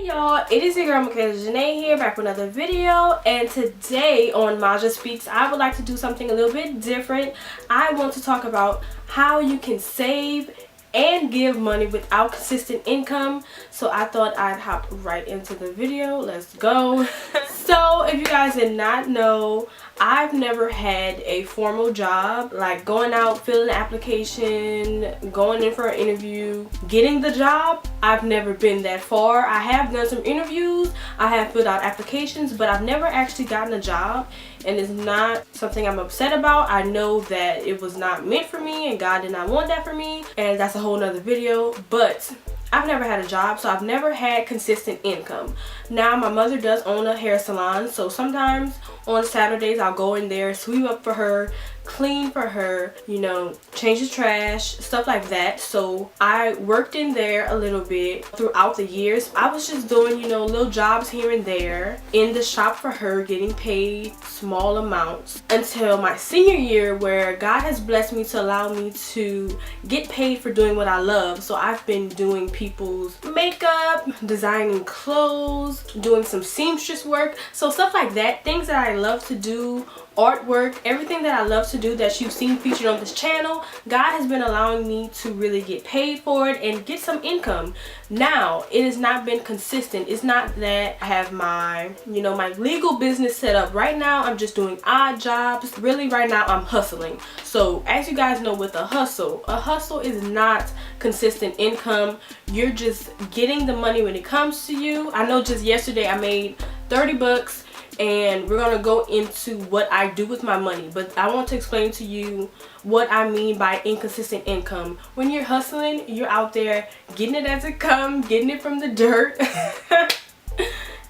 Hey y'all, it is your girl Janae here, back with another video, and today on MaJa Speaks I would like to do something a little bit different. I want to talk about how you can save and give money without consistent income. So I thought I'd hop right into the video. Let's go. So if you guys did not know, I've never had a formal job, like going out, filling an application, going in for an interview, getting the job. I've never been that far. I have done some interviews, I have filled out applications, but I've never actually gotten a job, and it's not something I'm upset about. I know that it was not meant for me and God did not want that for me, and that's a whole nother video. But I've never had a job, so I've never had consistent income. Now my mother does own a hair salon, so sometimes on Saturdays I'll go in there, sweep up for her, clean for her, you know, change the trash, stuff like that. So I worked in there a little bit throughout the years. I was just doing, you know, little jobs here and there in the shop for her, getting paid small amounts until my senior year, where God has blessed me to allow me to get paid for doing what I love. So I've been doing people's makeup, designing clothes, doing some seamstress work, so stuff like that, things that I love to do, artwork, everything that I love to do that you've seen featured on this channel. God has been allowing me to really get paid for it and get some income. Now it has not been consistent. It's not that I have my, you know, my legal business set up. Right now I'm just doing odd jobs. Really right now I'm hustling. So as you guys know, with a hustle is not consistent income. You're just getting the money when it comes to you. I know just yesterday I made 30 bucks, and we're gonna go into what I do with my money, but I want to explain to you what I mean by inconsistent income. When you're hustling, you're out there getting it as it comes, getting it from the dirt.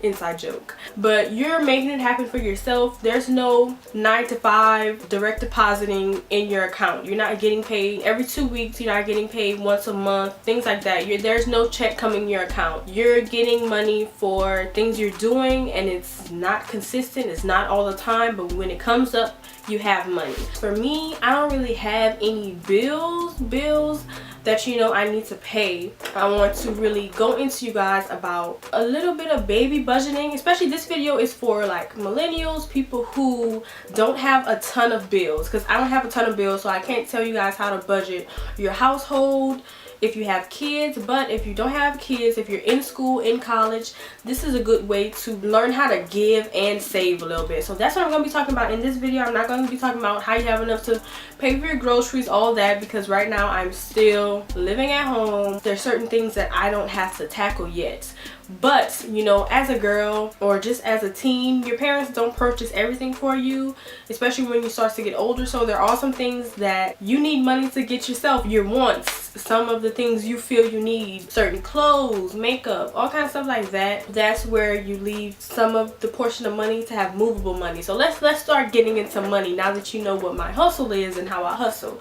Inside joke. But you're making it happen for yourself. There's no 9 to 5 direct depositing in your account. You're not getting paid every 2 weeks. You're not getting paid once a month, things like that. There's no check coming in your account. You're getting money for things you're doing, and it's not consistent. It's not all the time, but when it comes up, you have money. For me, I don't really have any bills that, you know, I need to pay. I want to really go into you guys about a little bit of baby budgeting. Especially this video is for like millennials, people who don't have a ton of bills, because I don't have a ton of bills, so I can't tell you guys how to budget your household if you have kids. But if you don't have kids, if you're in school, in college, this is a good way to learn how to give and save a little bit. So that's what I'm going to be talking about in this video. I'm not going to be talking about how you have enough to pay for your groceries, all that, because right now I'm still living at home. There's certain things that I don't have to tackle yet. But, you know, as a girl or just as a teen, your parents don't purchase everything for you, especially when you start to get older. So there are some things that you need money to get yourself, your wants, some of the things you feel you need, certain clothes, makeup, all kinds of stuff like that. That's where you leave some of the portion of money to have movable money. So let's start getting into money now that you know what my hustle is and how I hustle.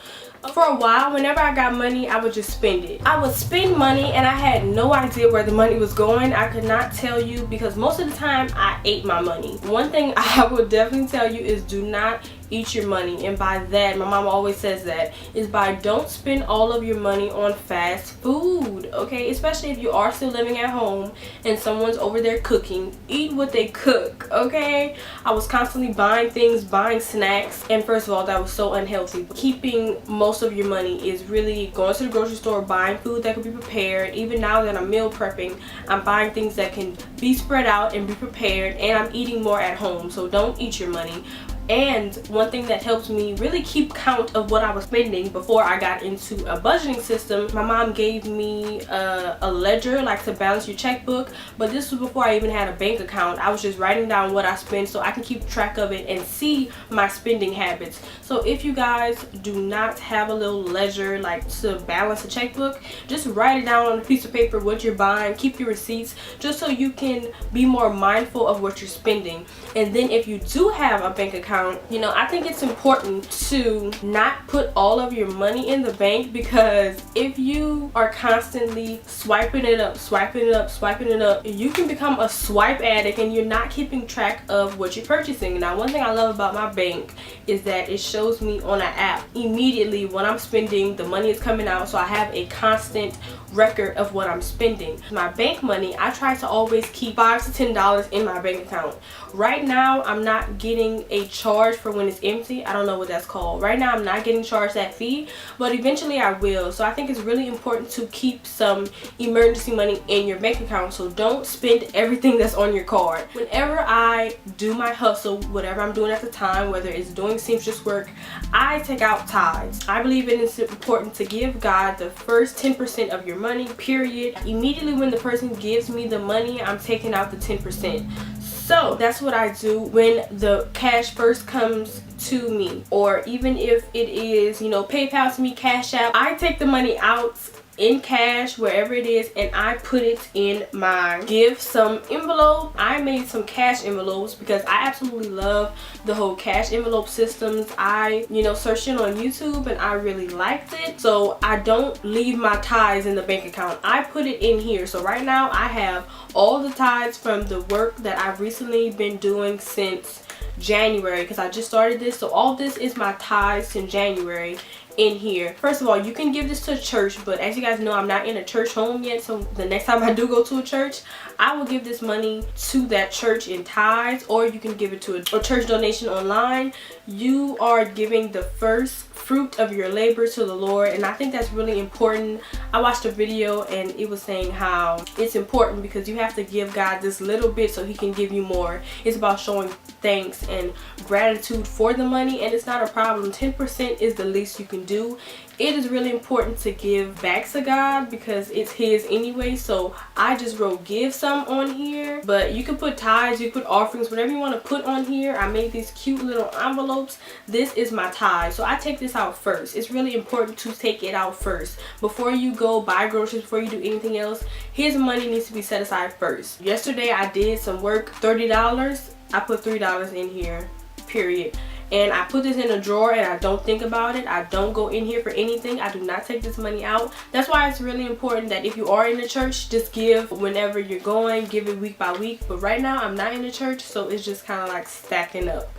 For a while, whenever I got money, I would just spend it. I would spend money and I had no idea where the money was going. I could not tell you, because most of the time I ate my money. One thing I would definitely tell you is do not eat your money. And by that, my mom always says that, is by don't spend all of your money on fast food, okay? Especially if you are still living at home and someone's over there cooking. Eat what they cook, okay? I was constantly buying things, buying snacks, and first of all, that was so unhealthy. Keeping most of your money is really going to the grocery store, buying food that can be prepared. Even now that I'm meal prepping, I'm buying things that can be spread out and be prepared, and I'm eating more at home. So don't eat your money. And one thing that helps me really keep count of what I was spending before I got into a budgeting system, my mom gave me a ledger, like to balance your checkbook. But this was before I even had a bank account. I was just writing down what I spent so I can keep track of it and see my spending habits. So if you guys do not have a little ledger like to balance a checkbook, just write it down on a piece of paper what you're buying. Keep your receipts just so you can be more mindful of what you're spending. And then if you do have a bank account, account, you know, I think it's important to not put all of your money in the bank, because if you are constantly swiping it up, you can become a swipe addict and you're not keeping track of what you're purchasing. Now, one thing I love about my bank is that it shows me on an app immediately when I'm spending, the money is coming out, so I have a constant record of what I'm spending. My bank money, I try to always keep $5 to $10 in my bank account. Right now, I'm not getting a charge for when it's empty. I don't know what that's called. Right now, I'm not getting charged that fee, but eventually I will. So I think it's really important to keep some emergency money in your bank account. So don't spend everything that's on your card. Whenever I do my hustle, whatever I'm doing at the time, whether it's doing seamstress work, I take out tithes. I believe it is important to give God the first 10% of your money, period. Immediately when the person gives me the money, I'm taking out the 10%. So that's what I do when the cash first comes to me, or even if it is, you know, PayPal to me, Cash App, I take the money out in cash, wherever it is, and I put it in my give some envelope. I made some cash envelopes because I absolutely love the whole cash envelope systems. I, you know, searched it on YouTube and I really liked it. So I don't leave my tithes in the bank account. I put it in here. So right now I have all the tithes from the work that I've recently been doing since January, because I just started this. So all this is my tithes in January in here. First of all, you can give this to a church, but as you guys know, I'm not in a church home yet, so the next time I do go to a church, I will give this money to that church in tithes, or you can give it to a church donation online. You are giving the first fruit of your labor to the Lord, and I think that's really important. I watched a video and it was saying how it's important because you have to give God this little bit so he can give you more. It's about showing thanks and gratitude for the money, and it's not a problem. 10% is the least you can do. It is really important to give back to God because it's his anyway. So I just wrote give some on here, but you can put tithes, you can put offerings, whatever you want to put on here. I made these cute little envelopes. This is my tithe, so I take this out first. It's really important to take it out first before you go buy groceries, before you do anything else. His money needs to be set aside first. Yesterday I did some work, $30. I put $3 in here, period. And I put this in a drawer and I don't think about it. I don't go in here for anything. I do not take this money out. That's why it's really important that if you are in the church, just give whenever you're going. Give it week by week. But right now, I'm not in the church, so it's just kind of like stacking up.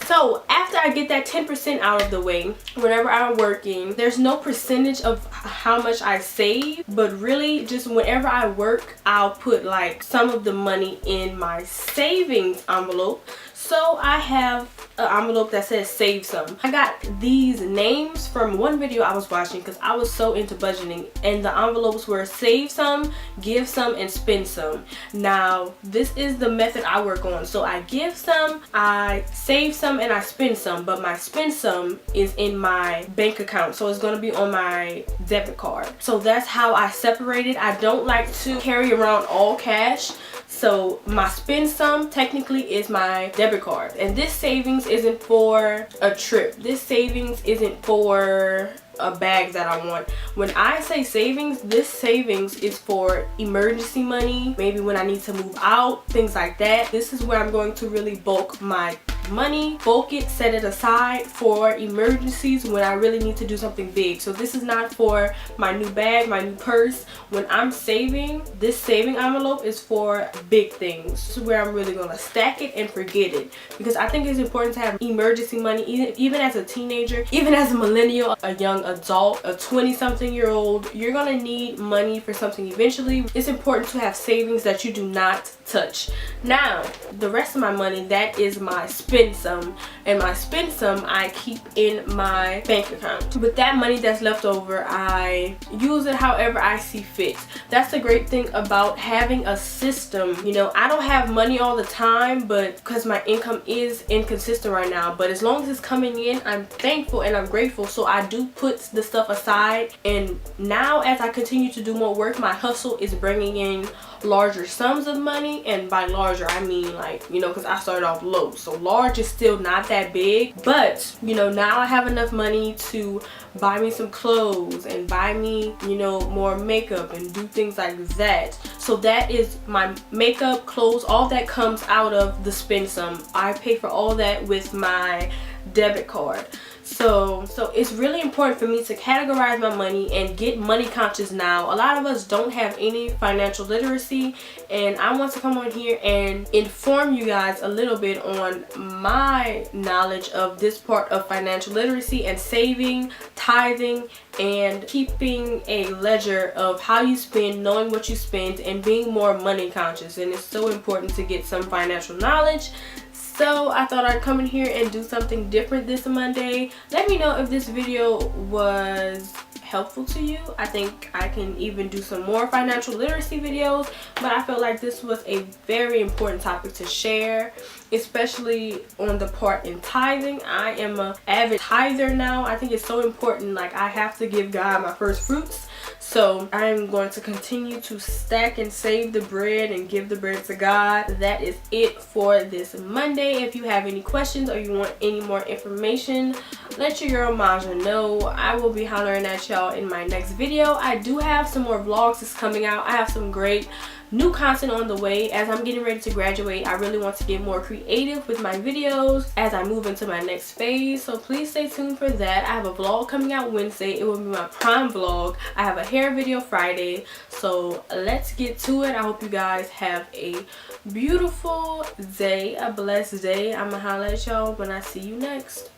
So after I get that 10% out of the way, whenever I'm working, there's no percentage of how much I save, but really just whenever I work, I'll put like some of the money in my savings envelope. So I have an envelope that says save some. I got these names from one video I was watching because I was so into budgeting, and the envelopes were save some, give some, and spend some. Now this is the method I work on. So I give some, I save some, and I spend some, but my spend some is in my bank account, so it's going to be on my debit card. So that's how I separate it. I don't like to carry around all cash. So my spend some technically is my debit card, and this savings isn't for a trip. This savings isn't for a bag that I want. When I say savings, this savings is for emergency money, maybe when I need to move out, things like that. This is where I'm going to really bulk my money, bulk it, set it aside for emergencies when I really need to do something big. So this is not for my new bag, my new purse. When I'm saving, this saving envelope is for big things. This is where I'm really gonna stack it and forget it, because I think it's important to have emergency money, even as a teenager, even as a millennial, a young adult, a 20-something-year-old. You're gonna need money for something eventually. It's important to have savings that you do not touch. Now the rest of my money, that is my spend some, and my spend some I keep in my bank account. But that money that's left over, I use it however I see fit. That's the great thing about having a system. You know, I don't have money all the time, but because my income is inconsistent right now, but as long as it's coming in, I'm thankful and I'm grateful. So I do put the stuff aside, and now as I continue to do more work, my hustle is bringing in larger sums of money. And by larger I mean like, you know, because I started off low, so large is still not that big, but you know, now I have enough money to buy me some clothes and buy me, you know, more makeup and do things like that. So that is my makeup, clothes, all that comes out of the spend sum. I pay for all that with my debit card. So it's really important for me to categorize my money and get money conscious now. A lot of us don't have any financial literacy, and I want to come on here and inform you guys a little bit on my knowledge of this part of financial literacy and saving, tithing, and keeping a ledger of how you spend, knowing what you spend, and being more money conscious. And it's so important to get some financial knowledge. So I thought I'd come in here and do something different this Monday. Let me know if this video was helpful to you. I think I can even do some more financial literacy videos, but I felt like this was a very important topic to share, especially on the part in tithing. I am an avid tither now. I think it's so important. Like, I have to give God my first fruits. So I am going to continue to stack and save the bread and give the bread to God. That is it for this Monday. If you have any questions or you want any more information, let your girl MaJa know. I will be hollering at y'all in my next video. I do have some more vlogs that's coming out. I have some great new content on the way. As I'm getting ready to graduate, I really want to get more creative with my videos as I move into my next phase. So please stay tuned for that. I have a vlog coming out Wednesday. It will be my prime vlog. I have a hair video Friday. So let's get to it. I hope you guys have a beautiful day, a blessed day. I'm gonna holler at y'all when I see you next.